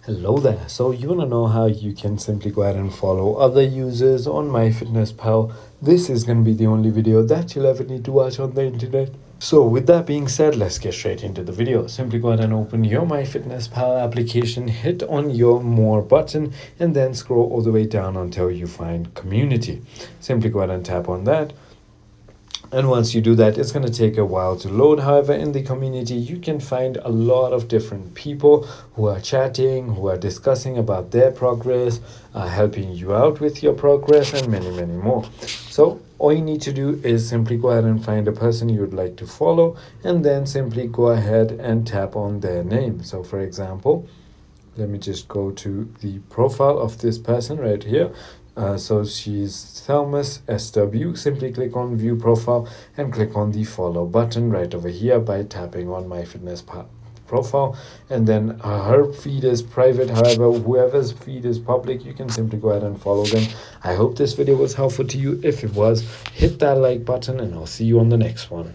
Hello there. So you want to know how you can simply go ahead and follow other users on MyFitnessPal. This is going to be the only video that you'll ever need to watch on the internet. So with that being said, let's get straight into the video. Simply go ahead and open your MyFitnessPal application, hit on your more button, and then scroll all the way down until you find community. Simply go ahead and tap on that. And once you do that, it's going to take a while to load. However, in the community, you can find a lot of different people who are chatting, who are discussing about their progress, helping you out with your progress, and many, many more. So all you need to do is simply go ahead and find a person you would like to follow, and then simply go ahead and tap on their name. So for example, let me just go to the profile of this person right here. So she's Thelmus SW. Simply click on view profile and click on the follow button right over here by tapping on MyFitnessPal profile, and then her feed is private. However, whoever's feed is public, you can simply go ahead and follow them. I hope this video was helpful to you. If it was, hit that like button and I'll see you on the next one.